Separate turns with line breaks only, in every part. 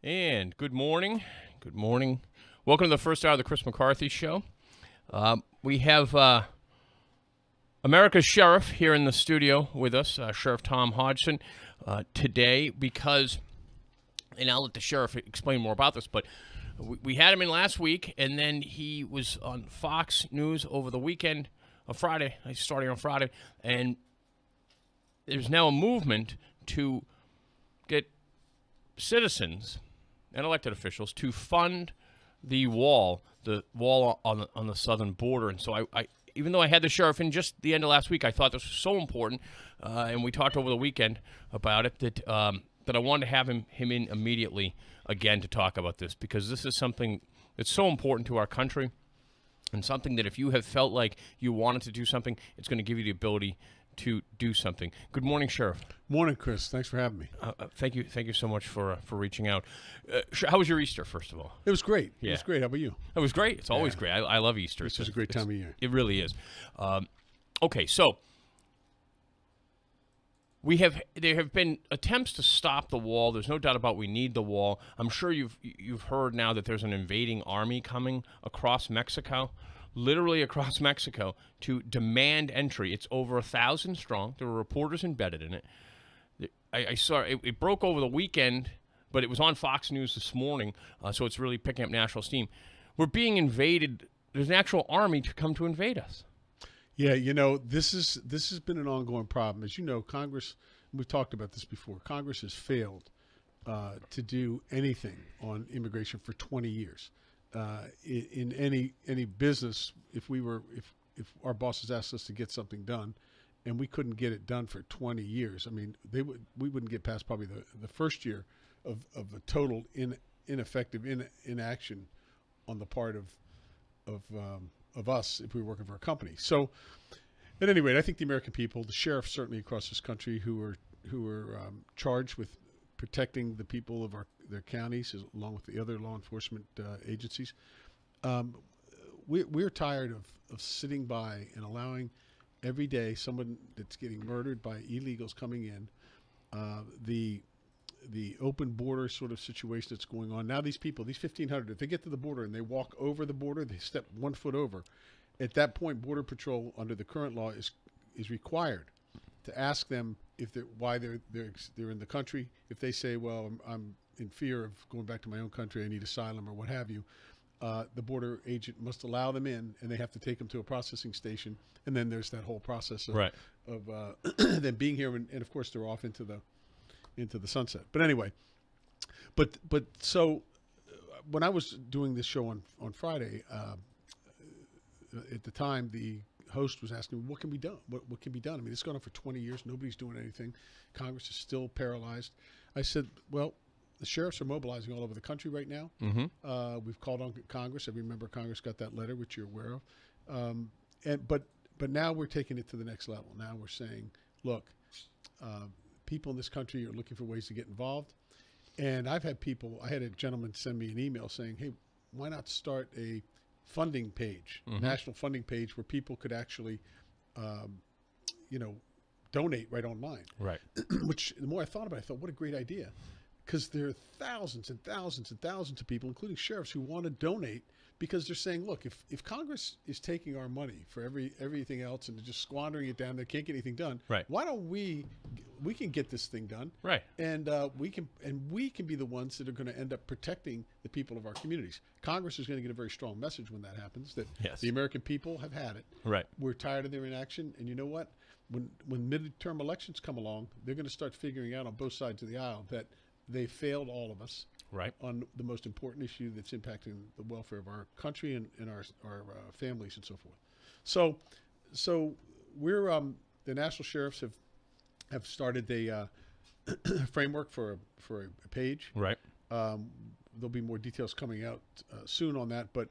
And good morning. Good morning. Welcome to the first hour of the Chris McCarthy Show. We have America's Sheriff here in the studio with us, Sheriff Tom Hodgson, today because, and I'll let the Sheriff explain more about this, but we had him in last week, and then he was on Fox News over the weekend, Friday, starting on Friday, and there's now a movement to get citizens and elected officials to fund the wall on the southern border. And so I even though I had the sheriff in just the end of last week, I thought this was so important, and we talked over the weekend about it, that I wanted to have him in immediately again to talk about this, because this is something that's so important to our country, and something that if you have felt like you wanted to do something, it's going to give you the ability to do something. Good morning, Sheriff.
Morning, Chris. Thanks for having me.
Thank you so much for reaching out. How was your Easter, first of all?
It was great.
Yeah.
It was great. How about you?
It was great. It's always great. I love Easter.
It's just a great time of year.
It really is. Okay, so there have been attempts to stop the wall. There's no doubt about we need the wall. I'm sure you've heard now that there's an invading army coming across Mexico. Literally across Mexico, to demand entry. It's over 1,000 strong. There were reporters embedded in it. I saw it broke over the weekend, but it was on Fox News this morning, so it's really picking up national steam. We're being invaded. There's an actual army to come to invade us.
Yeah, this has been an ongoing problem. As you know, Congress, we've talked about this before, Congress has failed to do anything on immigration for 20 years. In any business, if our bosses asked us to get something done, and we couldn't get it done for 20 years, I mean, we wouldn't get past probably the first year of a total ineffective inaction on the part of us if we were working for a company. So, at any rate, I think the American people, the sheriffs certainly across this country, who are charged with protecting the people of their counties, along with the other law enforcement agencies. We're tired of sitting by and allowing every day someone that's getting murdered by illegals coming in, the open border sort of situation that's going on. Now these people, these 1,500, if they get to the border and they walk over the border, they step 1 foot over. At that point, Border Patrol, under the current law, is required to ask them why they're in the country. If they say, well, I'm in fear of going back to my own country, I need asylum or what have you, the border agent must allow them in, and they have to take them to a processing station. And then there's that whole process of them being here, and of course they're off into the sunset. But anyway, but so when I was doing this show on Friday, at the time the host was asking me, what can be done? What can be done? I mean, it's gone on for 20 years. Nobody's doing anything. Congress is still paralyzed. I said, well, the sheriffs are mobilizing all over the country right now. Mm-hmm. We've called on Congress. Every member of Congress got that letter, which you're aware of. But now we're taking it to the next level. Now we're saying, look, people in this country are looking for ways to get involved. And I had a gentleman send me an email saying, hey, why not start a funding page, mm-hmm. national funding page, where people could actually, donate right online. Right. Which the more I thought about it, I thought, what a great idea, because there are thousands and thousands and thousands of people, including sheriffs, who want to donate, because they're saying, look, if Congress is taking our money for everything else and just squandering it down, they can't get anything done. Right. Why don't we can get this thing done? Right. And we can be the ones that are going to end up protecting the people of our communities. Congress is going to get a very strong message when that happens, that the American people have had it. Right. We're tired of their inaction, and you know what? When midterm elections come along, they're going to start figuring out on both sides of the aisle that they failed all of us. Right. On the most important issue that's impacting the welfare of our country and our families and so forth. So we're the national sheriffs have started a framework for a page. Right. There'll be more details coming out soon on that, but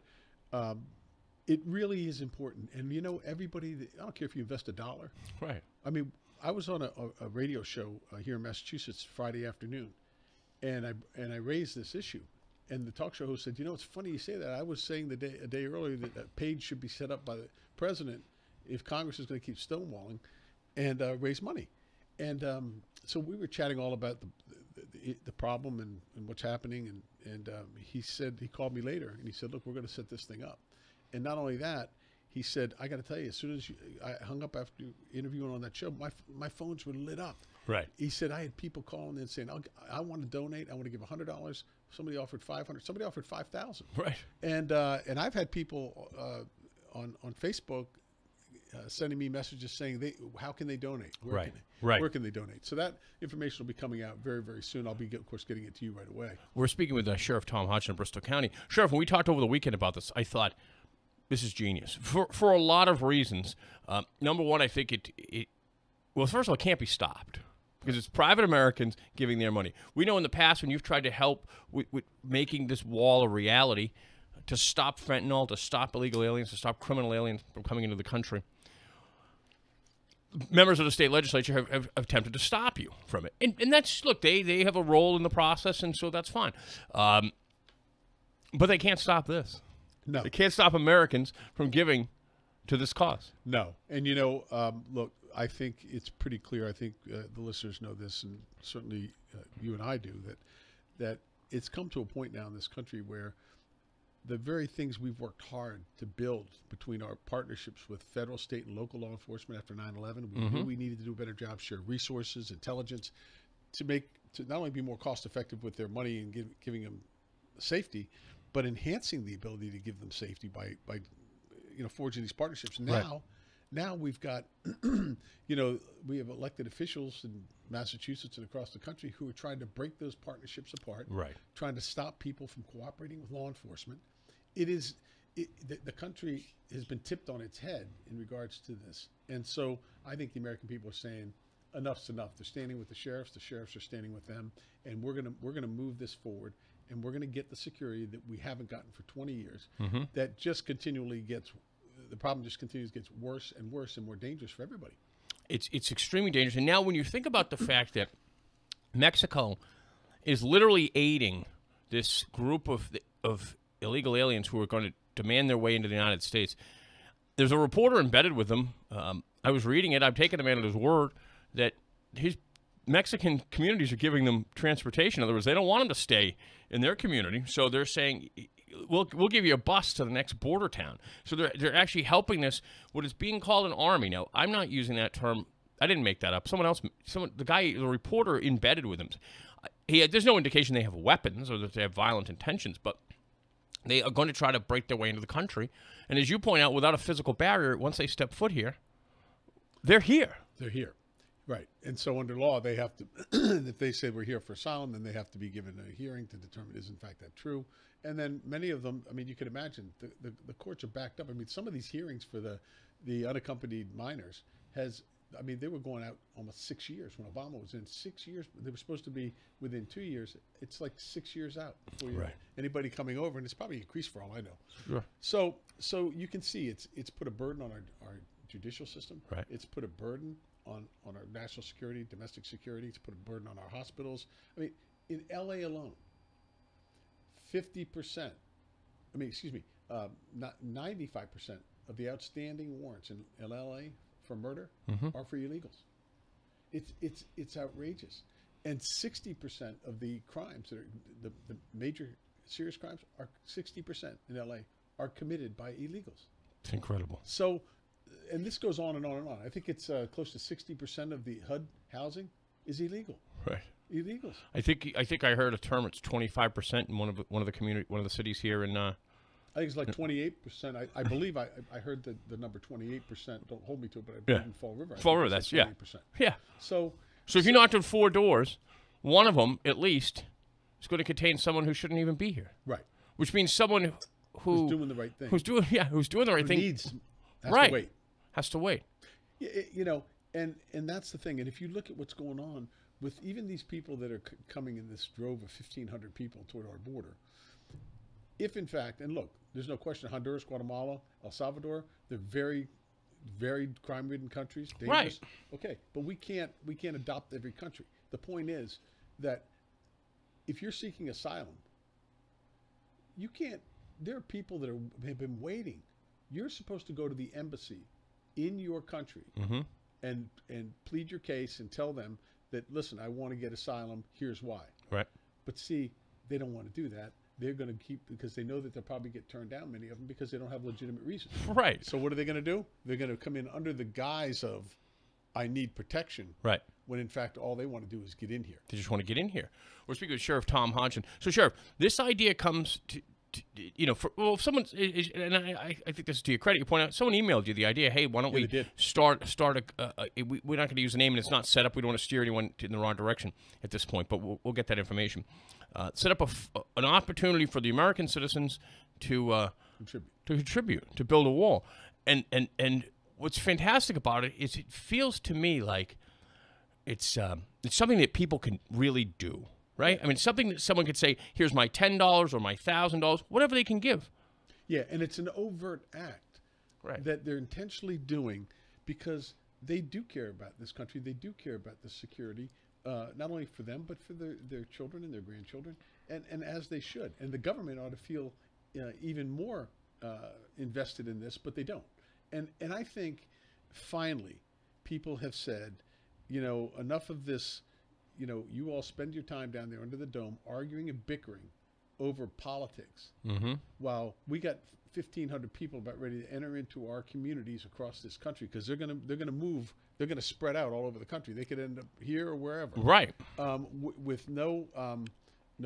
it really is important. And everybody, I don't care if you invest $1. Right. I mean, I was on a radio show here in Massachusetts Friday afternoon. And I raised this issue, and the talk show host said, it's funny you say that. I was saying a day earlier that a page should be set up by the president if Congress is going to keep stonewalling and raise money. And so we were chatting all about the problem and what's happening. And he called me later and he said, look, we're going to set this thing up. And not only that, he said, I got to tell you, as soon as I hung up after interviewing on that show, my phones were lit up.
Right.
He said, I had people calling in saying, I want to donate. I want to give $100. Somebody offered $500. Somebody offered $5,000.
Right.
And I've had people on Facebook sending me messages saying, how can they donate? Where can they donate? So that information will be coming out very, very soon. I'll be, of course, getting it to you right away.
We're speaking with Sheriff Tom Hodgson of Bristol County. Sheriff, when we talked over the weekend about this, I thought, this is genius for a lot of reasons. Number one, I think well, first of all, it can't be stopped because it's private Americans giving their money. We know in the past when you've tried to help with making this wall a reality, to stop fentanyl, to stop illegal aliens, to stop criminal aliens from coming into the country, members of the state legislature have attempted to stop you from it. And that's, look, they have a role in the process, and so that's fine. But they can't stop this.
No.
They can't stop Americans from giving to this cause.
No. And, look, I think it's pretty clear. I think the listeners know this, and certainly you and I do, that it's come to a point now in this country where the very things we've worked hard to build between our partnerships with federal, state, and local law enforcement after 9/11, we knew we needed to do a better job, share resources, intelligence, to not only be more cost effective with their money and giving them safety, but enhancing the ability to give them safety by forging these partnerships. Now we've got, we have elected officials in Massachusetts and across the country who are trying to break those partnerships apart, trying to stop people from cooperating with law enforcement. The country has been tipped on its head in regards to this. And so I think the American people are saying enough's enough. They're standing with the sheriffs are standing with them, and we're gonna move this forward, and we're gonna get the security that we haven't gotten for 20 years. That just continually the problem just continues, gets worse and worse and more dangerous for everybody.
It's extremely dangerous. And now when you think about the fact that Mexico is literally aiding this group of illegal aliens who are going to demand their way into the United States, there's a reporter embedded with them. I was reading it. I've taken the man at his word that his Mexican communities are giving them transportation. In other words, they don't want them to stay in their community, so they're saying, we'll give you a bus to the next border town. So they're actually helping this, what is being called an army. Now, I'm not using that term. I didn't make that up. The reporter embedded with him. There's no indication they have weapons or that they have violent intentions, but they are going to try to break their way into the country. And as you point out, without a physical barrier, once they step foot here, they're here.
They're here. Right. And so under law, they have to, if they say we're here for asylum, then they have to be given a hearing to determine is in fact that true. And then many of them, I mean, you can imagine the courts are backed up. I mean, some of these hearings for the unaccompanied minors they were going out almost 6 years when Obama was in. 6 years. They were supposed to be within 2 years. It's like 6 years out before anybody coming over, and it's probably increased for all I know. Sure. So you can see it's put a burden on our judicial system.
Right.
It's put a burden on our national security, domestic security. It's put a burden on our hospitals. I mean, in L.A. alone, 50%, not 95% of the outstanding warrants in L.A. for murder are for illegals. It's outrageous. And 60% of the crimes that are the major serious crimes are 60% in L.A. are committed by illegals.
It's incredible.
So, and this goes on and on and on. I think it's close to 60% of the HUD housing is illegal.
Right.
Illegals.
I think I heard a term. It's 25% in one of the cities here in. I
think it's like 28%. I believe I heard the number 28%. Don't hold me to it, but I believe in Fall River.
Fall River. That's
like 28%.
Yeah.
So
if you knocked on 4 doors, one of them at least is going to contain someone who shouldn't even be here.
Right.
Which means someone who's
doing the right thing.
Who's doing the right thing. Has to wait.
And that's the thing. And if you look at what's going on with even these people that are coming in this drove of 1,500 people toward our border, if in fact, and look, there's no question, Honduras, Guatemala, El Salvador, they're very, very crime-ridden countries, dangerous.
Right.
Okay, but we can't adopt every country. The point is that if you're seeking asylum, you can't. There are people that have been waiting. You're supposed to go to the embassy in your country and plead your case and tell them that, listen, I want to get asylum. Here's why.
Right.
But see, they don't want to do that. They're going to keep, because they know that they'll probably get turned down, many of them, because they don't have legitimate reasons.
Right.
So what are they going to do? They're going to come in under the guise of, I need protection.
Right.
When in fact, all they want to do is get in here.
They just want to get in here. We're speaking with Sheriff Tom Hodgson. So, Sheriff, this idea comes to if someone, and I think this is to your credit, you point out, someone emailed you the idea, hey, why don't we start we're not going to use a name, and it's not set up. We don't want to steer anyone in the wrong direction at this point, but we'll get that information. Set up an opportunity for the American citizens to contribute, to build a wall. And what's fantastic about it is it feels to me like it's something that people can really do. Right? I mean, something that someone could say, here's my $10 or my $1,000, whatever they can give.
Yeah, and it's an overt act that they're intentionally doing because they do care about this country. They do care about the security, not only for them, but for their children and their grandchildren, and as they should. And the government ought to feel even more invested in this, but they don't. And I think, finally, people have said, enough of this. You all spend your time down there under the dome arguing and bickering over politics, while we got 1,500 people about ready to enter into our communities across this country, because they're gonna move, they're gonna spread out all over the country. They could end up here or wherever,
right?
With no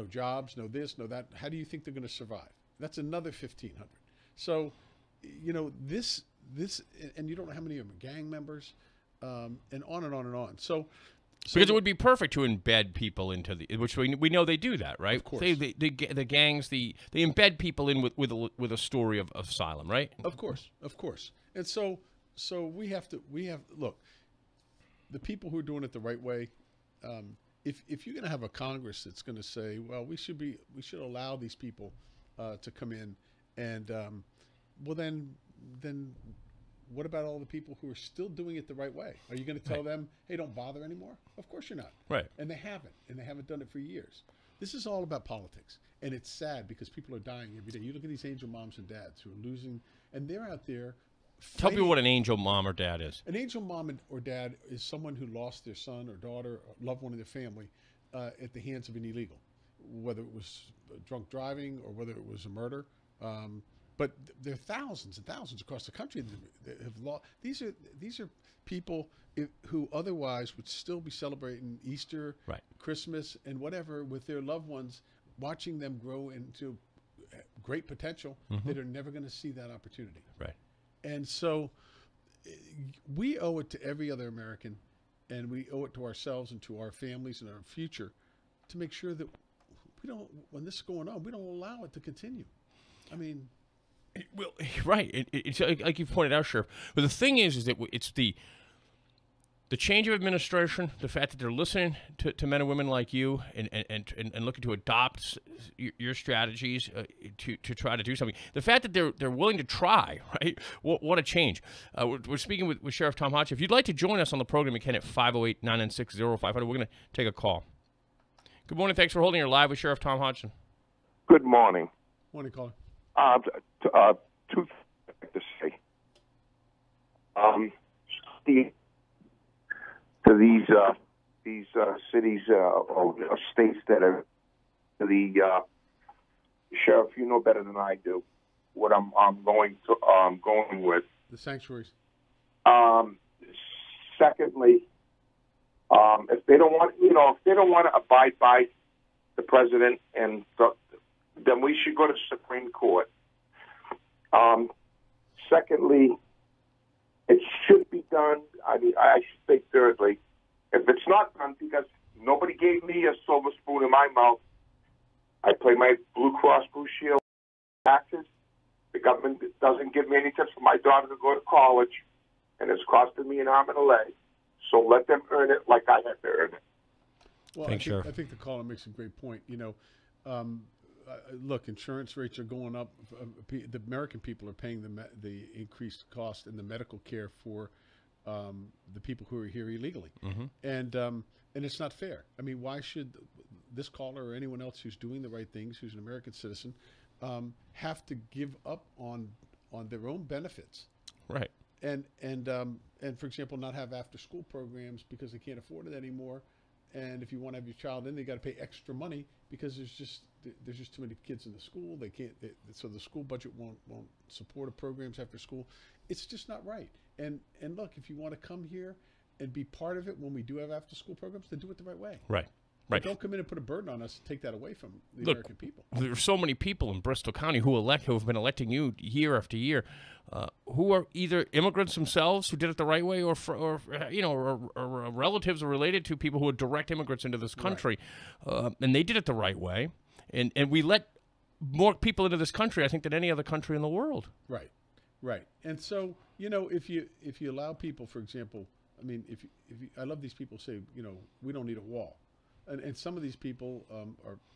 jobs, no this, no that. How do you think they're going to survive? That's another 1,500. So, this, and you don't know how many of them are gang members, and on and on and on. So because it would be perfect to embed people into which we know they do that, right? Of course.
The gangs, they embed people in with a story of asylum, right?
Of course. And so we have look, the people who are doing it the right way. If you're going to have a Congress that's going to say, well, we should allow these people to come in, and well, then what about all the people who are still doing it the right way? Are you going to tell them, hey, don't bother anymore? Of course you're not.
Right.
And they haven't done it for years. This is all about politics. And it's sad because people are dying every day. You look at these angel moms and dads who are losing, and they're out there fighting.
Tell people what an angel mom or dad is.
An angel mom or dad is someone who lost their son or daughter or loved one in their family at the hands of an illegal, whether it was drunk driving or whether it was a murder. But there are thousands and thousands across the country that have lost. These are people who otherwise would still be celebrating Easter, Christmas, and whatever with their loved ones, watching them grow into great potential that are never going to see that opportunity.
Right. And
so we owe it to every other American, and we owe it to ourselves and to our families and our future to make sure that we don't, when this is going on, we don't allow it to continue. I mean...
Well, right. It's like you pointed out, Sheriff. But the thing is that it's the change of administration, the fact that they're listening to men and women like you and looking to adopt your strategies to try to do something. The fact that they're willing to try, right? What a change. We're speaking with Sheriff Tom Hodgson. If you'd like to join us on the program, you can at 508-996-0500. We're going to take a call. Good morning. Thanks for holding your live with Sheriff Tom Hodgson.
Good morning.
Morning, caller.
Two things to say. To these cities or states that are the sheriff, you know better than I do what I'm going with
the sanctuaries.
Secondly, if they don't want, to abide by the president and then we should go to Supreme Court. Secondly, it should be done. I should say thirdly, if it's not done because nobody gave me a silver spoon in my mouth, I pay my Blue Cross Blue Shield taxes. The government doesn't give me any tips for my daughter to go to college, and it's costing me an arm and a leg. So let them earn it like I had to earn it.
Well, I think the caller makes a great point. Look, insurance rates are going up. The American people are paying the increased cost in the medical care for the people who are here illegally, and it's not fair. I mean, why should this caller or anyone else who's doing the right things, who's an American citizen, have to give up on their own benefits?
Right.
And for example, not have after school programs because they can't afford it anymore. and if you want to have your child in, they got to pay extra money because there's just too many kids in the school. They can't, so the school budget won't support the programs after school. It's just not right. And look, if you want to come here and be part of it when we do have after school programs, then do it the right way.
Right. Right.
But don't come in and put a burden on us to take that away from the American people.
There are so many people in Bristol County who have been electing you year after year, who are either immigrants themselves who did it the right way, or relatives or related to people who are direct immigrants into this country, and they did it the right way. And we let more people into this country, I think, than any other country in the world.
Right. Right. And so, if you allow people, for example, I mean, if you, I love these people say, we don't need a wall. And some of these people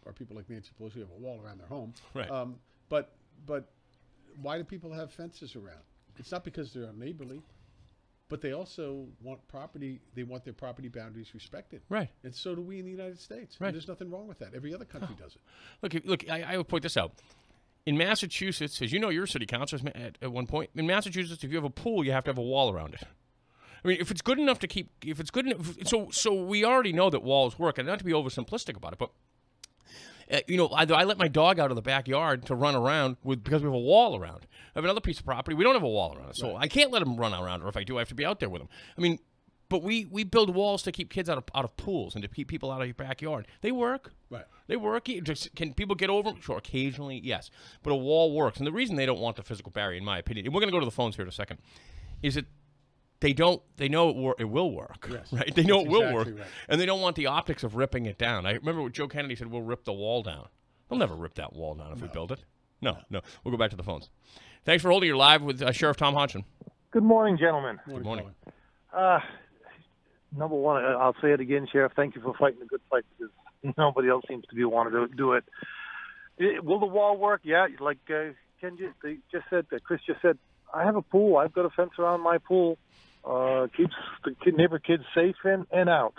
are people like Nancy Pelosi who have a wall around their home.
Right.
But why do people have fences around? It's not because they're unneighborly, but they also want property. They want their property boundaries respected. Right. And so do we in the United States. Right. And there's nothing wrong with that. Every other country does it.
Look. I would point this out. In Massachusetts, as you know, you're a city councilor at one point. In Massachusetts, if you have a pool, you have to have a wall around it. I mean, if it's good enough to keep, if it's good enough, so we already know that walls work, and not to be oversimplistic about it, but I let my dog out of the backyard to run around because we have a wall around. I have another piece of property, we don't have a wall around it, so I can't let him run around, or if I do, I have to be out there with him. I mean, but we build walls to keep kids out of pools and to keep people out of your backyard. They work. Right. They work. Can people get over them? Sure, occasionally, yes. But a wall works, and the reason they don't want the physical barrier, in my opinion, and we're going to go to the phones here in a second, is that they know it will work, yes. Right? They know it will work, right. And they don't want the optics of ripping it down. I remember what Joe Kennedy said, we'll rip the wall down. They'll never rip that wall down if we build it. No. We'll go back to the phones. Thanks for holding your live with Sheriff Tom Hodgson.
Good morning, gentlemen.
Good morning.
Number one, I'll say it again, Sheriff, thank you for fighting a good fight, because nobody else seems to be wanting to do it. Will the wall work? Yeah, like Chris just said, I have a pool. I've got a fence around my pool. Keeps the neighbor kids safe in and out.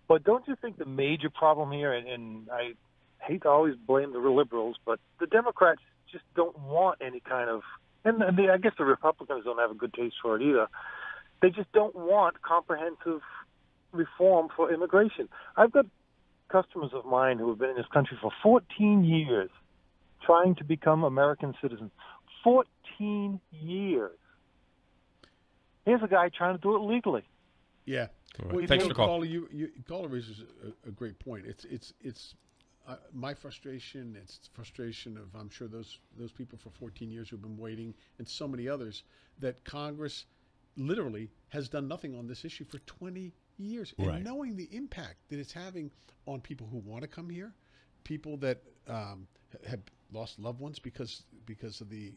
But don't you think the major problem here, and I hate to always blame the liberals, but the Democrats just don't want any kind of, and I guess the Republicans don't have a good taste for it either. They just don't want comprehensive reform for immigration. I've got customers of mine who have been in this country for 14 years trying to become American citizens. 14 years. Here's a guy trying to do it legally.
Yeah.
Right. Well, thanks for the call.
Caller raises a great point. It's my frustration. It's the frustration of, I'm sure, those people for 14 years who've been waiting, and so many others, that Congress literally has done nothing on this issue for 20 years. And
right.
Knowing the impact that it's having on people who want to come here, people that have lost loved ones because of the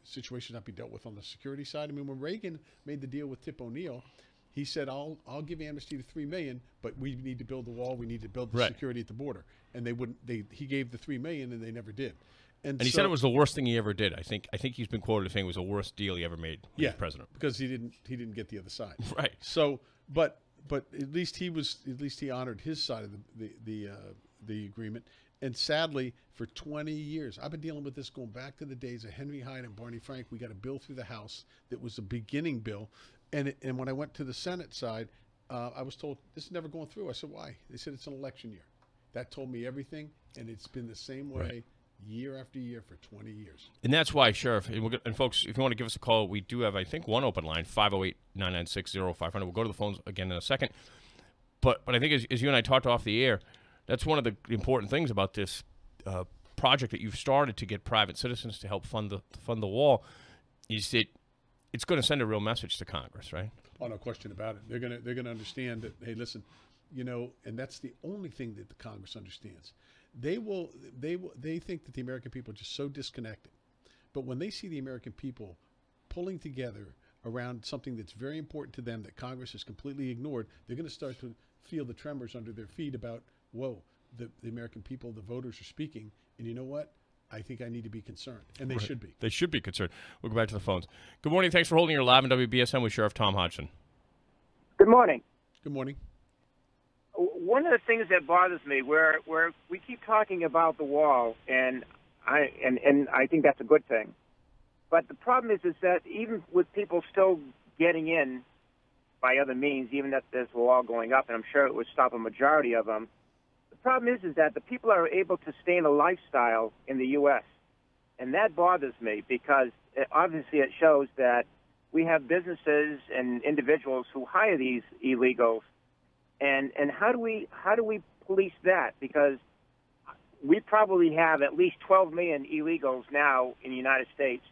situation not be dealt with on the security side. I mean, when Reagan made the deal with Tip O'Neill, he said, I'll give amnesty to 3 million, but we need to build the wall. We need to build the
right.
security at the border. And they wouldn't. He gave the 3 million, and they never did.
And he said it was the worst thing he ever did. I think he's been quoted as saying it was the worst deal he ever made when he was president.
Because he didn't get the other side.
Right.
So, but at least he honored his side of the agreement. And sadly, for 20 years, I've been dealing with this going back to the days of Henry Hyde and Barney Frank. We got a bill through the House that was a beginning bill. And when I went to the Senate side, I was told, this is never going through. I said, why? They said, it's an election year. That told me everything, and it's been the same way right. year after year for 20 years.
And that's why, Sheriff, and folks, if you want to give us a call, we do have, I think, one open line, 508-996-0500. We'll go to the phones again in a second. But I think as you and I talked off the air, that's one of the important things about this project that you've started to get private citizens to help fund the wall, is that it's going to send a real message to Congress, right?
Oh, no question about it. They're gonna understand that. Hey, listen, and that's the only thing that the Congress understands. They think that the American people are just so disconnected, but when they see the American people pulling together around something that's very important to them that Congress has completely ignored, they're going to start to feel the tremors under their feet about, whoa, the American people, the voters are speaking, and you know what? I think I need to be concerned, and they should be.
They should be concerned. We'll go back to the phones. Good morning. Thanks for holding your live on WBSM with Sheriff Tom Hodgson.
Good morning.
Good morning.
One of the things that bothers me, where we keep talking about the wall, and I think that's a good thing, but the problem is that even with people still getting in, by other means, even if this were all going up, and I'm sure it would stop a majority of them. The problem is that the people are able to stay in a lifestyle in the U.S., and that bothers me because obviously it shows that we have businesses and individuals who hire these illegals, and how do we police that? Because we probably have at least 12 million illegals now in the United States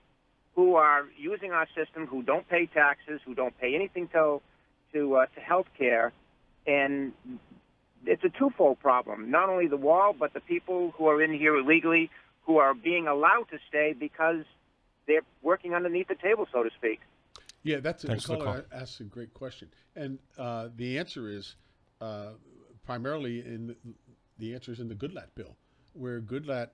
who are using our system, who don't pay taxes, who don't pay anything to health care, and it's a twofold problem. Not only the wall, but the people who are in here illegally who are being allowed to stay because they're working underneath the table, so to speak.
Yeah, that's a caller asks a great question, and the answer is primarily the answer is in the Goodlatte bill, where Goodlatte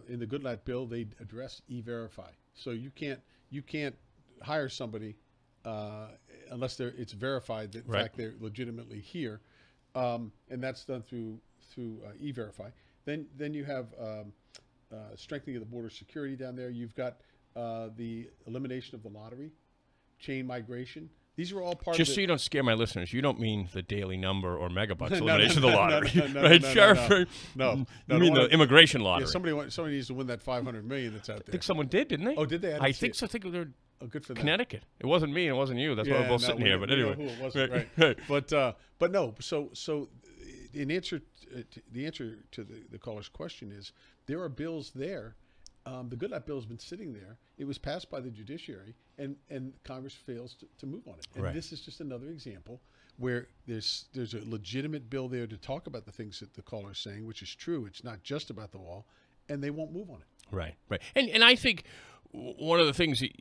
in the Goodlatte bill they address E-Verify. So you can't hire somebody unless it's verified that in fact they're legitimately here, and that's done through E-Verify. Then you have strengthening of the border security down there. You've got the elimination of the lottery, chain migration. These are all part
Just
of
so you don't scare my listeners, you don't mean the daily number or megabucks elimination of the lottery, right, Sheriff?
No.
You mean the immigration lottery.
Yeah, somebody needs to win that $500 million that's out there.
I think someone did, didn't they?
Oh, did they?
I think so. I think they're
good for them.
Connecticut. It wasn't me and it wasn't you. That's why we're both sitting here. But anyway.
Who it wasn't,
right.
But no. So in answer the answer to the caller's question is there are bills there. The Goodlatte bill has been sitting there. It was passed by the judiciary, and Congress fails to move on it. And this is just another example where there's a legitimate bill there to talk about the things that the caller is saying, which is true. It's not just about the wall, and they won't move on it.
Right. And I think one of the things that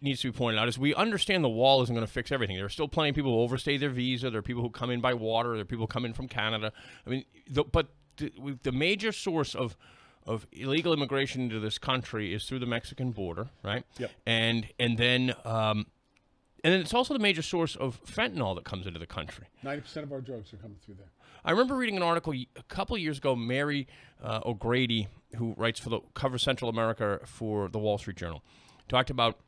needs to be pointed out is we understand the wall isn't going to fix everything. There are still plenty of people who overstay their visa. There are people who come in by water. There are people who come in from Canada. I mean, but the major source of illegal immigration into this country is through the Mexican border, right?
Yep.
And then it's also the major source of fentanyl that comes into the country.
90% of our drugs are coming through there.
I remember reading an article a couple of years ago. Mary O'Grady, who covers Central America for the Wall Street Journal, talked about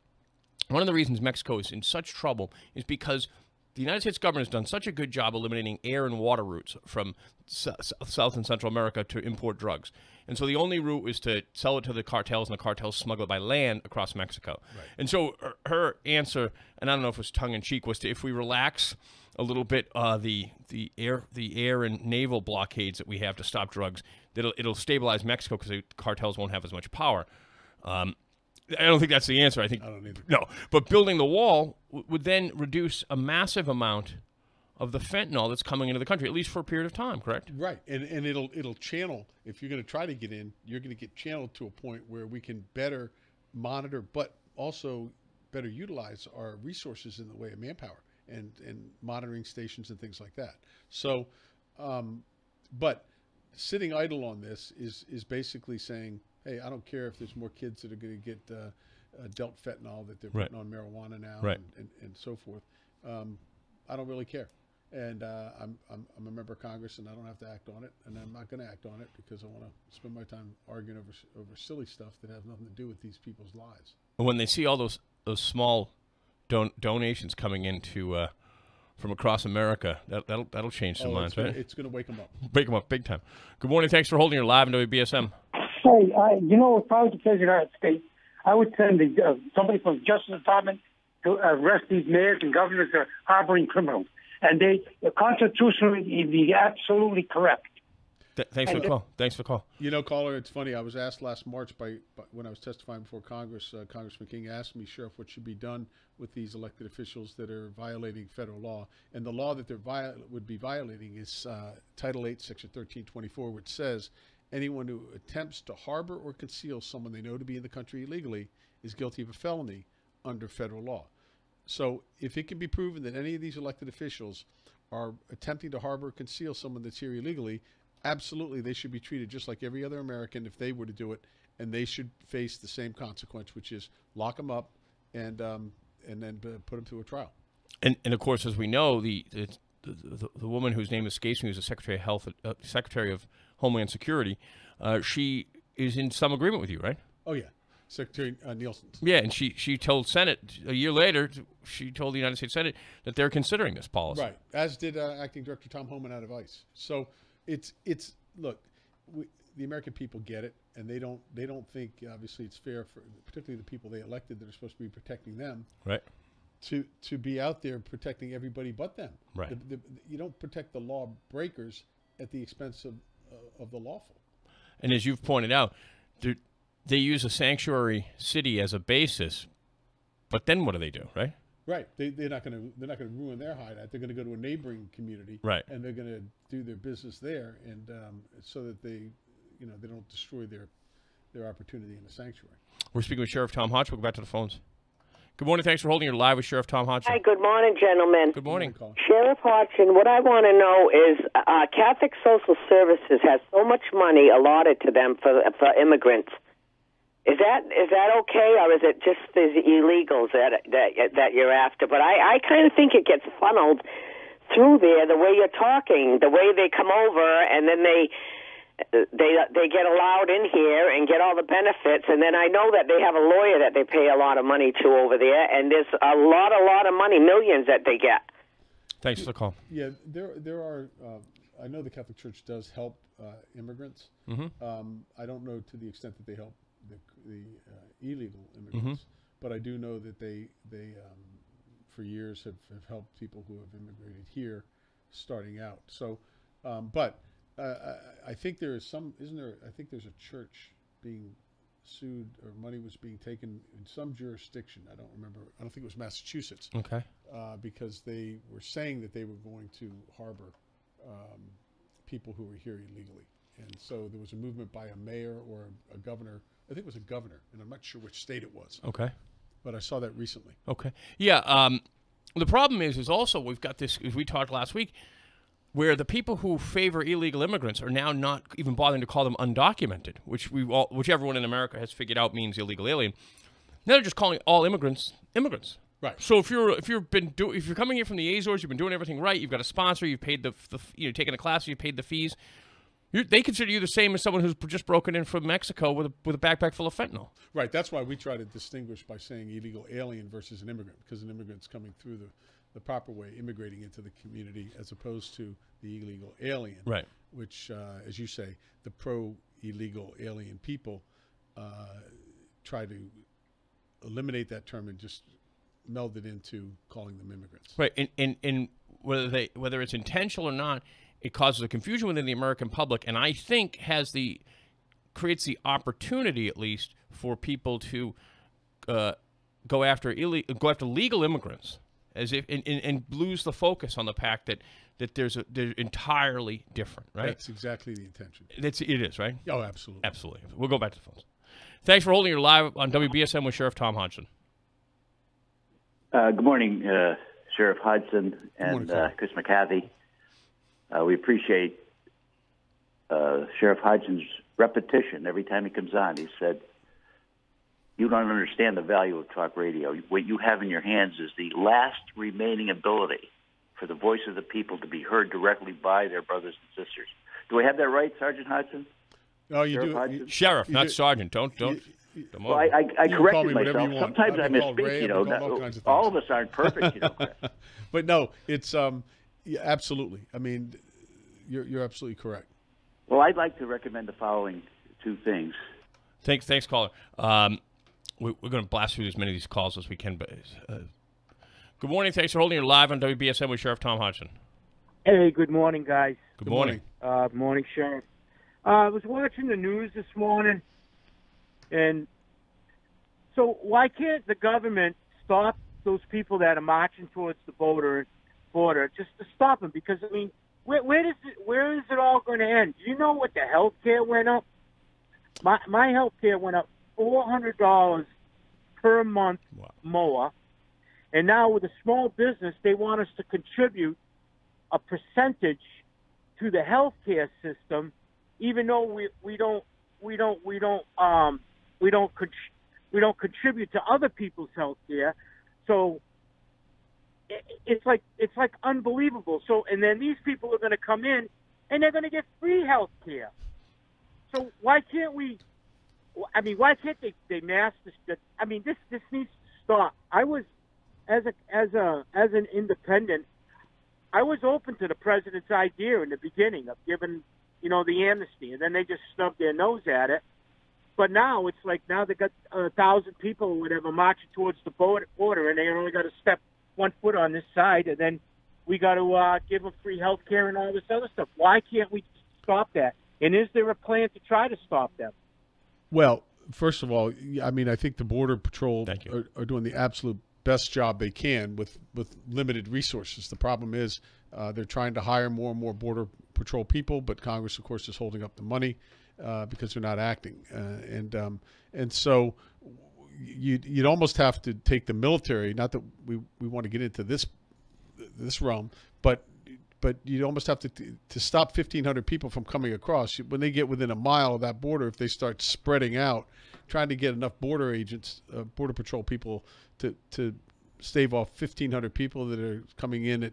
one of the reasons Mexico is in such trouble is because the United States government has done such a good job eliminating air and water routes from South and Central America to import drugs. And so the only route is to sell it to the cartels, and the cartels smuggle it by land across Mexico. Right. And so her answer, and I don't know if it was tongue-in-cheek, was if we relax a little bit the air and naval blockades that we have to stop drugs, it'll stabilize Mexico because the cartels won't have as much power. I don't think that's the answer. I don't either. No, but building the wall would then reduce a massive amount of the fentanyl that's coming into the country, at least for a period of time, correct?
Right, and it'll channel. If you're going to try to get in, you're going to get channeled to a point where we can better monitor, but also better utilize our resources in the way of manpower and monitoring stations and things like that. So, but sitting idle on this is basically saying, hey, I don't care if there's more kids that are going to get dealt fentanyl that they're putting on marijuana now and so forth. I don't really care. And I'm a member of Congress, and I don't have to act on it, and I'm not going to act on it because I want to spend my time arguing over silly stuff that have nothing to do with these people's lives.
When they see all those small donations coming into from across America, that'll change some minds, right?
It's going to wake them up.
Wake them up big time. Good morning. Thanks for holding your live in WBSM.
Hey, if I was the president of the United States, I would send somebody from the Justice Department to arrest these mayors and governors that are harboring criminals. And constitutionally, it'd be absolutely correct.
Thanks for the call. Thanks for the call.
You know, caller, it's funny. I was asked last March when I was testifying before Congress, Congressman King asked me, Sheriff, what should be done with these elected officials that are violating federal law. And the law that they would be violating is Title 8, Section 1324, which says anyone who attempts to harbor or conceal someone they know to be in the country illegally is guilty of a felony under federal law. So if it can be proven that any of these elected officials are attempting to harbor or conceal someone that's here illegally, absolutely they should be treated just like every other American if they were to do it, and they should face the same consequence, which is lock them up and then put them through a trial.
And of course, as we know, the woman whose name escapes me, who's the Secretary of Health, Secretary of Homeland Security, she is in some agreement with you, right?
Oh yeah. Secretary Nielsen.
Yeah, and she told Senate a year later. She told the United States Senate that they're considering this policy.
Right, as did Acting Director Tom Homan out of ICE. So it's look, the American people get it, and they don't think obviously it's fair for particularly the people they elected that are supposed to be protecting them.
Right.
To be out there protecting everybody but them.
Right.
You don't protect the law breakers at the expense of the lawful.
And as you've pointed out, they use a sanctuary city as a basis, but then what do they do, right?
Right. They're not going to ruin their hideout. They're going to go to a neighboring community,
right? And
they're going to do their business there, and so that they don't destroy their opportunity in the sanctuary.
We're speaking with Sheriff Tom Hodgson. We'll go back to the phones. Good morning. Thanks for holding your live with Sheriff Tom Hodgson.
Hi, good morning, gentlemen.
Good morning.
Sheriff Hodgson, what I want to know is Catholic Social Services has so much money allotted to them for immigrants. Is that okay, or is it just the illegals that you're after? But I kind of think it gets funneled through there the way you're talking, the way they come over, and then they get allowed in here and get all the benefits, and then I know that they have a lawyer that they pay a lot of money to over there, and there's a lot of money, millions that they get.
Thanks for the call.
Yeah, there are. I know the Catholic Church does help immigrants.
Mm-hmm.
I don't know to the extent that they help the illegal immigrants, but I do know that they for years have helped people who have immigrated here, starting out. So, but. I think there is isn't there? I think there's a church being sued, or money was being taken in some jurisdiction. I don't remember. I don't think it was Massachusetts.
Okay.
Because they were saying that they were going to harbor people who were here illegally, and so there was a movement by a mayor or a governor. I think it was a governor, and I'm not sure which state it was.
Okay.
But I saw that recently.
Okay. Yeah. The problem is also we've got this, as we talked last week, where the people who favor illegal immigrants are now not even bothering to call them undocumented, which everyone in America has figured out means illegal alien. Now they're just calling all immigrants immigrants.
Right.
So if you're coming here from the Azores, you've been doing everything right, you've got a sponsor, you've paid taken a class, you've paid the fees. They consider you the same as someone who's just broken in from Mexico with a backpack full of fentanyl.
Right. That's why we try to distinguish by saying illegal alien versus an immigrant, because an immigrant's coming through the proper way, immigrating into the community, as opposed to the illegal alien,
right?
Which, as you say, the pro-illegal alien people try to eliminate that term and just meld it into calling them immigrants.
Right, and whether it's intentional or not, it causes a confusion within the American public, and I think creates the opportunity, at least, for people to go after legal immigrants. As if and lose the focus on the fact that they're entirely different, right?
That's exactly the intention.
It is, right?
Oh, absolutely.
Absolutely. We'll go back to the phones. Thanks for holding your live on WBSM with Sheriff Tom Hodgson.
Good morning, Sheriff Hodgson and Chris McCarthy. We appreciate Sheriff Hodgson's repetition every time he comes on. He said, "You don't understand the value of talk radio. What you have in your hands is the last remaining ability for the voice of the people to be heard directly by their brothers and sisters." Do I have that right, Sergeant Hodgson?
Oh, you
Sheriff
do.
Sheriff, not Sergeant. Don't.
Well, I corrected myself. Sometimes I misspeak. All of us aren't perfect, Chris.
But no, it's yeah, absolutely. I mean, you're absolutely correct.
Well, I'd like to recommend the following two things.
Thanks, caller. We're going to blast through as many of these calls as we can. But good morning. Thanks for holding your live on WBSM with Sheriff Tom Hodgson.
Hey, good morning, guys.
Good morning.
Morning, Sheriff. I was watching the news this morning, and so why can't the government stop those people that are marching towards the border just to stop them? Because, I mean, where is it all going to end? Do you know what the health care went up? My health care went up $400 per month more, and now with a small business, they want us to contribute a percentage to the health care system, even though we don't contribute to other people's health care. So it's like unbelievable. So, and then these people are going to come in and they're going to get free health care. So why can't we I mean, why can't they mask this? I mean, this needs to stop. I was, as an independent, I was open to the president's idea in the beginning of giving, the amnesty, and then they just snubbed their nose at it. But now it's like now they got 1,000 people or whatever marching towards the border, and they only got to step 1 foot on this side, and then we got to give them free health care and all this other stuff. Why can't we stop that? And is there a plan to try to stop them?
Well, first of all, I mean, I think the Border Patrol are doing the absolute best job they can with limited resources. The problem is they're trying to hire more and more Border Patrol people, but Congress, of course, is holding up the money because they're not acting. And so you'd almost have to take the military, not that we want to get into this realm, but you'd almost have to stop 1,500 people from coming across. When they get within a mile of that border, if they start spreading out, trying to get enough border agents, Border Patrol people to stave off 1,500 people that are coming in at,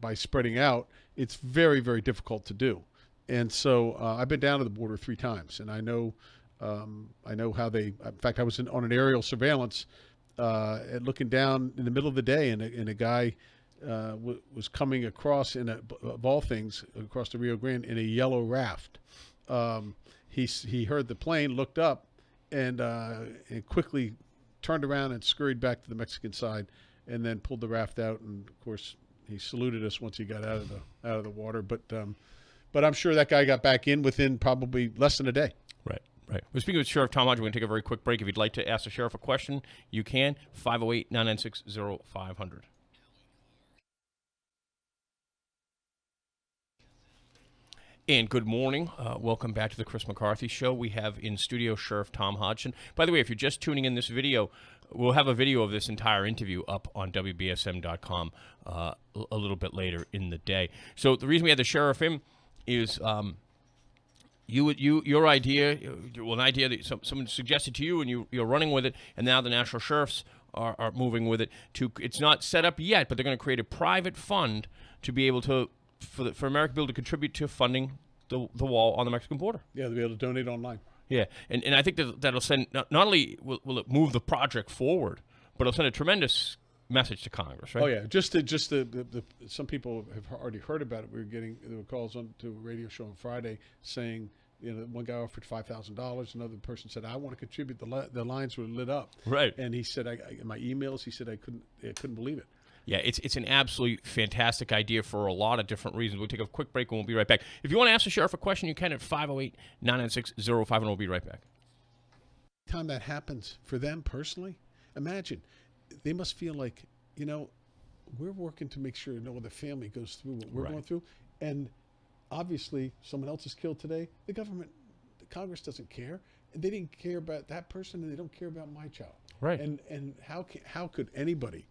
by spreading out, it's very, very difficult to do. And so I've been down to the border 3 times, and I know how they. In fact, I was on an aerial surveillance, looking down in the middle of the day, and a guy was coming across of all things, across the Rio Grande in a yellow raft. He heard the plane, looked up, and quickly turned around and scurried back to the Mexican side, and then pulled the raft out. And of course, he saluted us once he got out of the water. But I'm sure that guy got back in within probably less than a day.
Right. We're speaking with Sheriff Tom Hodgson. We're going to take a very quick break. If you'd like to ask the sheriff a question, you can. 508-996-0500. And good morning. Welcome back to the Chris McCarthy Show. We have in studio Sheriff Tom Hodgson. By the way, if you're just tuning in this video, we'll have a video of this entire interview up on WBSM.com a little bit later in the day. So the reason we had the sheriff in is your idea, an idea that someone suggested to you, and you're running with it, and now the national sheriffs are moving with it. It's not set up yet, but they're going to create a private fund to be able to for American people to contribute to funding the wall on the Mexican border.
Yeah, they'll be able to donate online.
Yeah, and I think that'll send not only will it move the project forward, but it'll send a tremendous message to Congress, right?
Oh yeah, just some people have already heard about it. There were calls on to a radio show on Friday saying, one guy offered $5,000. Another person said, I want to contribute. The lines were lit up.
Right.
And he said, in my emails, he said I couldn't believe it.
Yeah, it's an absolutely fantastic idea for a lot of different reasons. We'll take a quick break and we'll be right back. If you want to ask the sheriff a question, you can at 508-996-0500, and we'll be right back.
Time that happens for them personally, imagine they must feel like, we're working to make sure no other family goes through what we're going through, and obviously someone else is killed today. The Congress doesn't care. They didn't care about that person, and they don't care about my child.
Right.
And how could anybody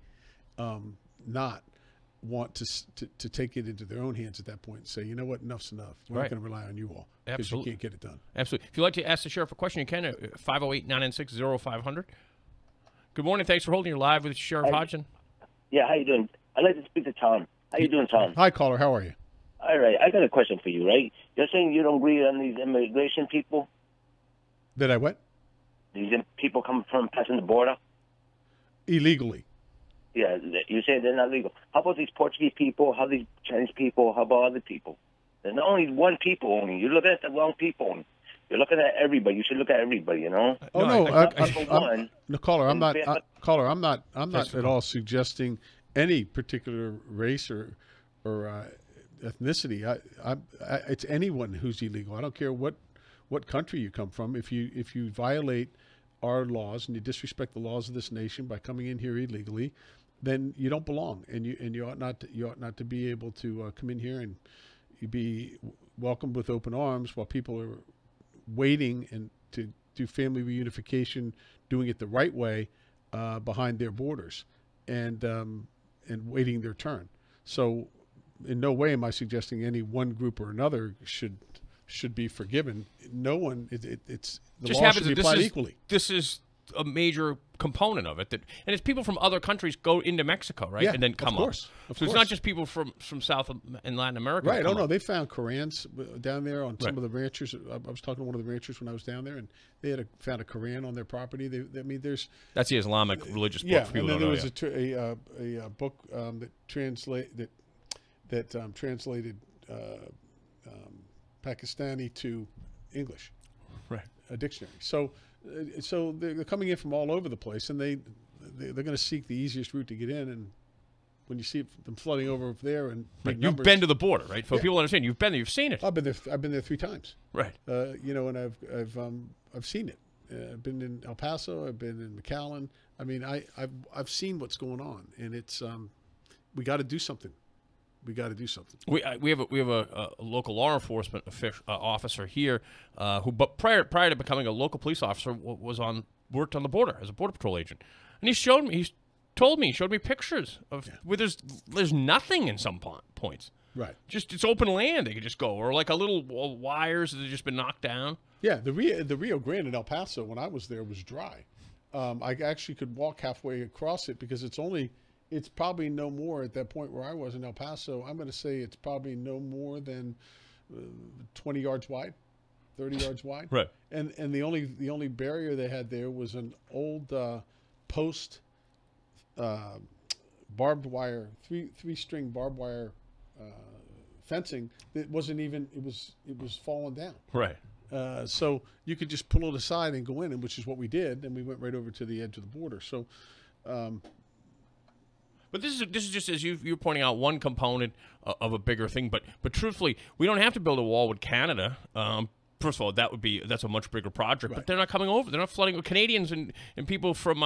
not want to take it into their own hands at that point and say, you know what, enough's enough. We're not going to rely on you all because you can't get it done.
Absolutely. If you'd like to ask the sheriff a question, you can at 508-996-0500. Good morning. Thanks for holding. You're live with Sheriff Hodgson.
Yeah, how you doing? I'd like to speak to Tom. How you doing, Tom?
Hi, caller. How are you?
All right. I got a question for you, right? You're saying you don't agree on these immigration people?
Did I what?
These people coming from passing the border?
Illegally.
Yeah, you say they're not legal. How about these Portuguese people? How these Chinese people? How about other people? There's not only one people only. You're looking at the wrong people only. You're looking at everybody. You should look at everybody,
Oh no, caller, I'm not. Caller, I'm not at all suggesting any particular race or ethnicity. It's anyone who's illegal. I don't care what country you come from. If you violate our laws and you disrespect the laws of this nation by coming in here illegally, then you don't belong, and you ought not to be able to come in here and you be welcomed with open arms while people are waiting and to do family reunification, doing it the right way behind their borders, and waiting their turn. So, in no way am I suggesting any one group or another should be forgiven. No one. It's the law should be applied equally.
This is a major component of it. And it's people from other countries go into Mexico, right?
Yeah,
And then come
of course,
up. So it's not just people from South and Latin America.
Right. Oh, no, they found Korans down there on some of the ranchers. I was talking to one of the ranchers when I was down there, and they had found a Koran on their property. I mean, there's...
That's the Islamic religious book.
Yeah,
for people
and then there was
a
book that translated Pakistani to English.
Right.
A dictionary. So they're coming in from all over the place, and they're going to seek the easiest route to get in. And when you see them flooding over there and
you've been to the border, right? For people to understand, you've been there, you've seen it.
I've been there 3 times.
Right.
And I've seen it. I've been in El Paso. I've been in McAllen. I mean, I've seen what's going on, and it's we got to do something. We got to do something.
We have a local law enforcement officer here who, but prior to becoming a local police officer, worked on the border as a border patrol agent, and he showed me pictures of where there's nothing in some points.
Right.
Just it's open land. They could just go, or like a little wires that have just been knocked down.
Yeah, the Rio Grande in El Paso when I was there was dry. I actually could walk halfway across it because it's probably no more at that point where I was in El Paso. I'm going to say it's probably no more than 20 yards wide, 30 yards wide.
Right.
And the only barrier they had there was an old post barbed wire, three-string barbed wire fencing that wasn't even it was falling down.
Right.
So you could just pull it aside and go in, and which is what we did, and we went right over to the edge of the border. So.
But this is just as you're pointing out one component of a bigger thing. But truthfully, we don't have to build a wall with Canada. First of all, that's a much bigger project. Right. But they're not coming over. They're not flooding with Canadians and people from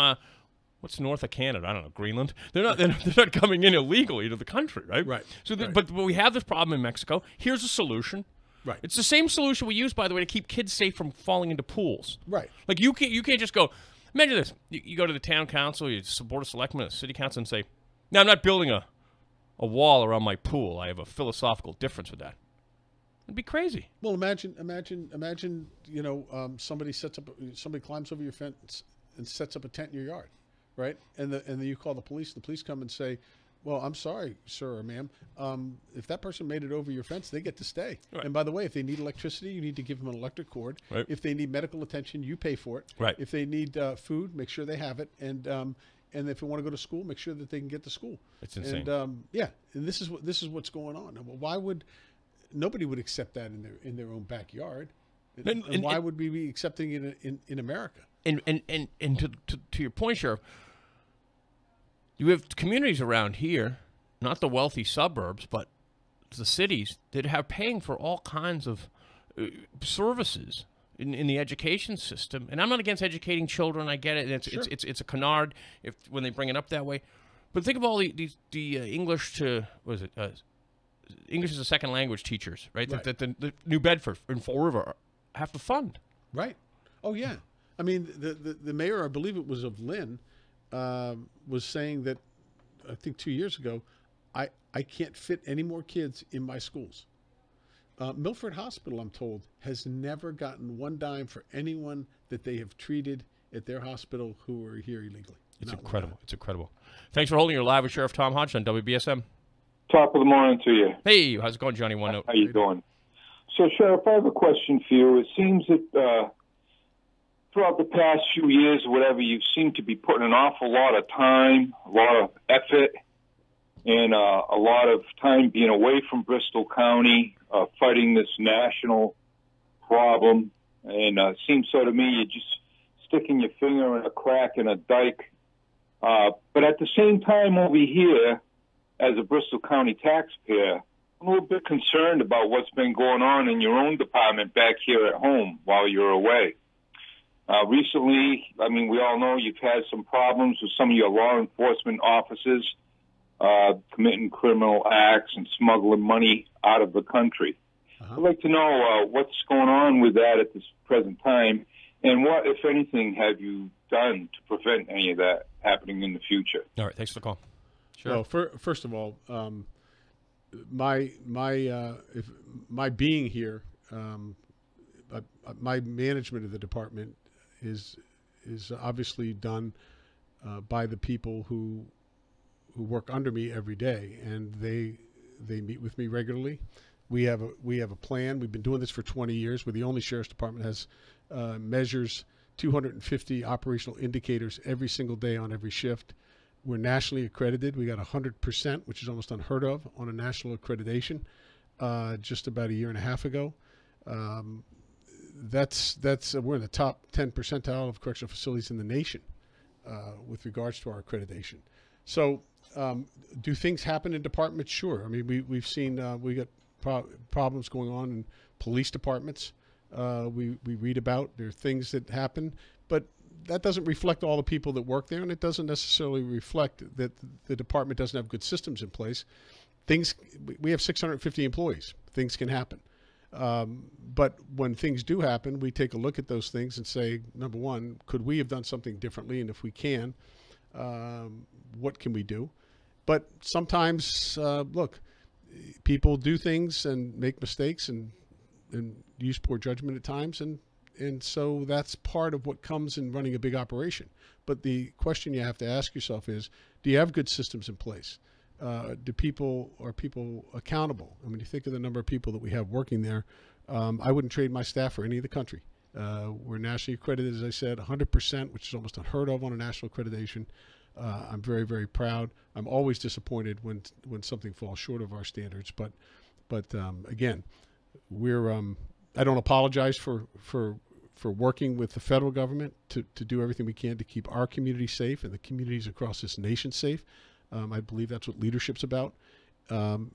what's north of Canada? I don't know, Greenland. They're not coming in illegally to the country, right?
Right.
So, but we have this problem in Mexico. Here's a solution.
Right.
It's the same solution we use, by the way, to keep kids safe from falling into pools.
Right.
Like you can't just go. Imagine this: you go to the town council, you support a selectman, a city council, and say. Now, I'm not building a wall around my pool. I have a philosophical difference with that. It'd be crazy.
Well, imagine. Somebody climbs over your fence and sets up a tent in your yard, right? And then you call the police. The police come and say, "Well, I'm sorry, sir or ma'am. If that person made it over your fence, they get to stay. Right. And by the way, if they need electricity, you need to give them an electric cord. Right. If they need medical attention, you pay for it.
Right.
If they need food, make sure they have it. And if they want to go to school, make sure that they can get to school."
It's insane.
And and this is what's going on. Why would nobody would accept that in their own backyard? And why would we be accepting it in America?
And to your point, Sheriff, you have communities around here, not the wealthy suburbs, but the cities that have paying for all kinds of services. In the education system, and I'm not against educating children. I get it. It's a canard when they bring it up that way. But think of all the English to English as a second language teachers, right?
Right.
That the New Bedford and Fall River have to fund.
Right. Oh yeah. I mean the mayor, I believe it was of Lynn, was saying that I think 2 years ago, I can't fit any more kids in my schools. Milford Hospital, I'm told, has never gotten one dime for anyone that they have treated at their hospital who are here illegally.
It's incredible. It's incredible. Thanks for holding your live with Sheriff Tom Hodgson on WBSM.
Top of the morning to you.
Hey, how's it going, Johnny?
How you doing? So, Sheriff, I have a question for you. It seems that throughout the past few years, whatever, you seem to be putting an awful lot of time, a lot of effort, and a lot of time being away from Bristol County, fighting this national problem. And it seems so to me you're just sticking your finger in a crack in a dike. But at the same time over here, as a Bristol County taxpayer, I'm a little bit concerned about what's been going on in your own department back here at home while you're away. Recently, I mean, we all know you've had some problems with some of your law enforcement officers committing criminal acts and smuggling money out of the country. I'd like to know what's going on with that at this present time, and what, if anything, have you done to prevent any of that happening in the future?
All right, thanks for the call. Sure.
Well, first of all, my being here, my management of the department is is obviously done by the people who work under me every day, and they meet with me regularly. We have a plan. We've been doing this for 20 years. We're the only sheriff's department has measures 250 operational indicators every single day on every shift. We're nationally accredited. We got 100%, which is almost unheard of on a national accreditation just about a year and a half ago. That's we're in the top 10 percentile of correctional facilities in the nation with regards to our accreditation. So do things happen in departments? Sure. I mean, we've seen we got problems going on in police departments. We read about there are things that happen, but that doesn't reflect all the people that work there, and it doesn't necessarily reflect that the department doesn't have good systems in place. We have 650 employees. Things can happen. But when things do happen, we take a look at those things and say, number one, could we have done something differently? And if we can, what can we do? But sometimes, look, people do things and make mistakes and use poor judgment at times, and so that's part of what comes in running a big operation. But the question you have to ask yourself is, do you have good systems in place? Are people accountable? I mean, you think of the number of people that we have working there. I wouldn't trade my staff for any of the country. We're nationally accredited, as I said, 100%, which is almost unheard of on a national accreditation. I'm very, very proud. I'm always disappointed when something falls short of our standards. But again, I don't apologize for working with the federal government to do everything we can to keep our community safe and the communities across this nation safe. I believe that's what leadership's about, and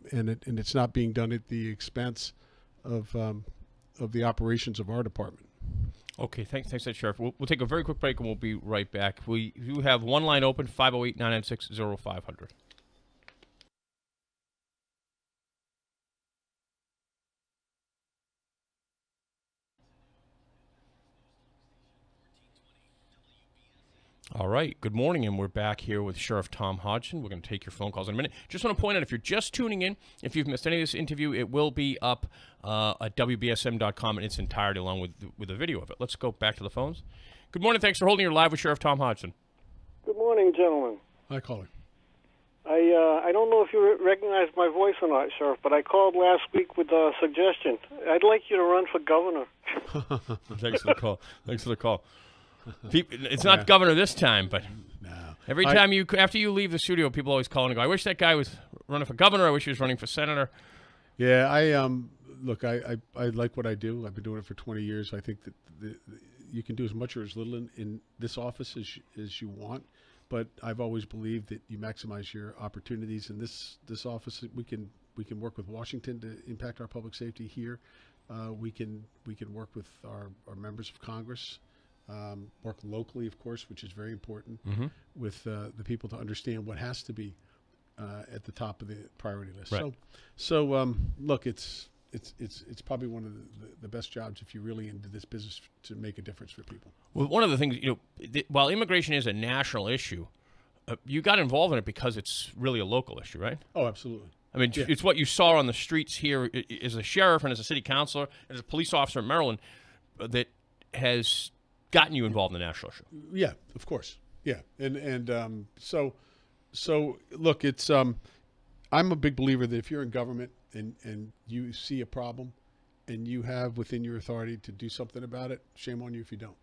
it's not being done at the expense of the operations of our department.
Okay, thanks, Sheriff. We'll take a very quick break and we'll be right back. We do have one line open, 508-996-0500. All right, good morning, and we're back here with Sheriff Tom Hodgson. We're going to take your phone calls in a minute. Just want to point out, if you're just tuning in, if you've missed any of this interview, it will be up at WBSM.com in its entirety, along with a video of it. Let's go back to the phones. Good morning. Thanks for holding your live with Sheriff Tom Hodgson.
Good morning, gentlemen.
Hi, caller.
I don't know if you recognize my voice or not, Sheriff, but I called last week with a suggestion. I'd like you to run for governor.
Thanks for the call. Thanks for the call. It's not governor this time, but every time after you leave the studio, people always call and go, I wish that guy was running for governor. I wish he was running for senator.
Yeah, look, I like what I do. I've been doing it for 20 years. I think that you can do as much or as little in this office as you want, but I've always believed that you maximize your opportunities. In this office, we can work with Washington to impact our public safety here. We can work with our members of Congress. Work locally, of course, which is very important, with the people to understand what has to be at the top of the priority list.
Right.
So look, it's probably one of the best jobs if you're really into this business to make a difference for people.
Well, one of the things, while immigration is a national issue, you got involved in it because it's really a local issue, right?
Oh, absolutely.
I mean, it's what you saw on the streets here as a sheriff and as a city councilor and as a police officer in Maryland that has gotten you involved in the national issue.
Yeah, of course. Yeah, and so look, it's I'm a big believer that if you're in government and you see a problem and you have within your authority to do something about it, shame on you if you don't.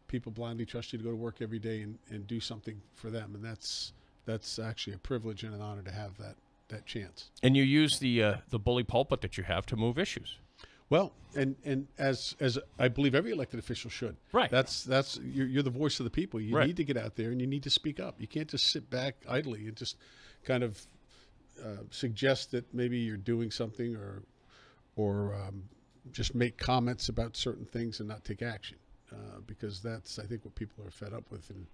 People blindly trust you to go to work every day and do something for them, and that's actually a privilege and an honor to have that chance.
And you use the bully pulpit that you have to move issues.
Well, and as I believe every elected official should.
Right.
That's you're the voice of the people. You
right.
need to get out there and you need to speak up. You can't just sit back idly and just kind of suggest that maybe you're doing something or just make comments about certain things and not take action, because that's, I think, what people are fed up with in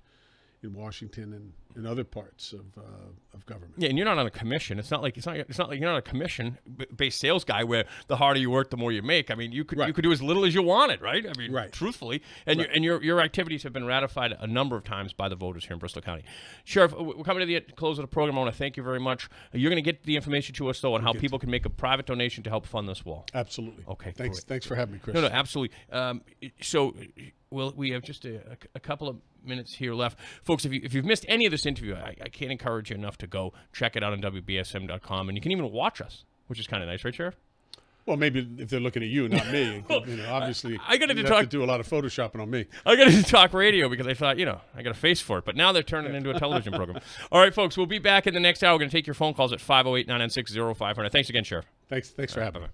Washington and other parts of government.
Yeah, and you're not on a commission. It's not like you're not a commission-based sales guy where the harder you work, the more you make. I mean, you could do as little as you wanted, right? I mean, truthfully, and your activities have been ratified a number of times by the voters here in Bristol County. Sheriff, we're coming to the close of the program. I want to thank you very much. You're going to get the information to us though on how people can make a private donation to help fund this wall.
Absolutely.
Okay.
Thanks for having me, Chris.
No, absolutely. So we have just a couple of minutes here left. Folks, if you've missed any of this interview, I can't encourage you enough to go check it out on WBSM.com. And you can even watch us, which is kind of nice, right, Sheriff?
Well, maybe if they're looking at you, not me.
Well,
obviously,
I got
have to do a lot of photoshopping on me.
I got into talk radio because I thought, I got a face for it. But now they're turning it into a television program. All right, folks, we'll be back in the next hour. We're going to take your phone calls at 508-996-0500. Thanks again, Sheriff.
Thanks for having me.